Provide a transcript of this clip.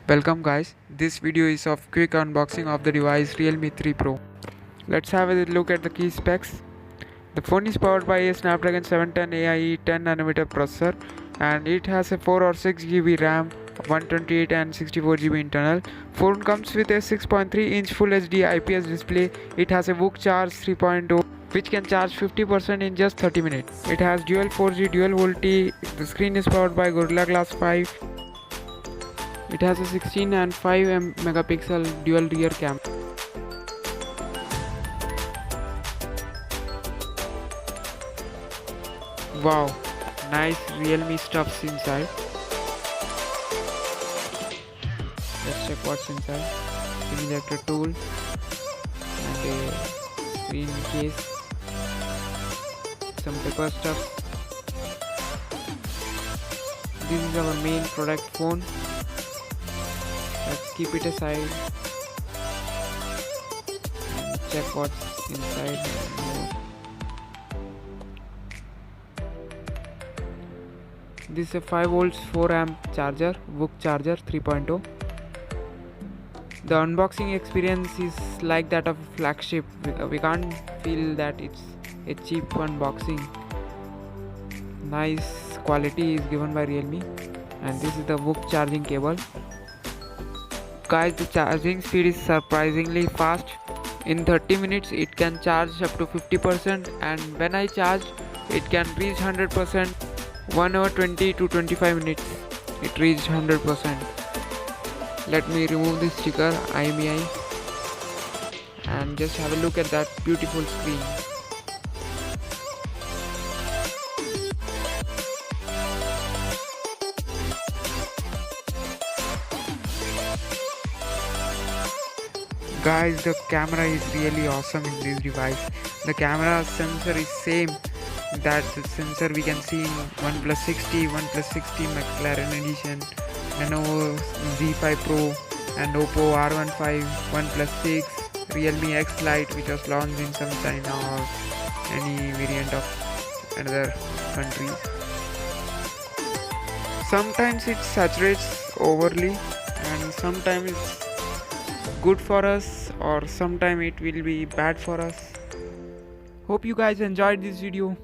Welcome guys, this video is of quick unboxing of the device Realme 3 Pro. Let's have a look at the key specs. The phone is powered by a Snapdragon 710 AI 10nm processor and it has a 4 or 6GB RAM, 128 and 64GB internal. Phone comes with a 6.3-inch Full HD IPS display. It has a VOOC Charge 3.0 which can charge 50% in just 30 minutes. It has dual 4G dual VoLTE. The screen is powered by Gorilla Glass 5. It has a 16 and 5 megapixel dual rear camera. Wow, nice Realme stuffs inside. Let's check what's inside. Ejector tool and a screen case, some paper stuff. This is our main product phone. Let's keep it aside and check what's inside. This is a 5 volts 4 amp charger, VOOC charger 3.0. The unboxing experience is like that of a flagship. We can't feel that it's a cheap unboxing. Nice quality is given by Realme, and this is the VOOC charging cable. Guys, the charging speed is surprisingly fast. In 30 minutes it can charge up to 50%, and when I charged it can reach 100%. 1 hour 20 to 25 minutes it reached 100%. Let me remove this sticker IMEI and just have a look at that beautiful screen. Guys, the camera is really awesome in this device. The camera sensor is same that the sensor we can see in OnePlus 60, OnePlus 60 McLaren Edition, Lenovo Z5 Pro and Oppo R15, OnePlus 6, Realme X Lite which was launched in some China or any variant of another country. Sometimes it saturates overly and sometimes it's good for us or sometimes it will be bad for us. Hope you guys enjoyed this video.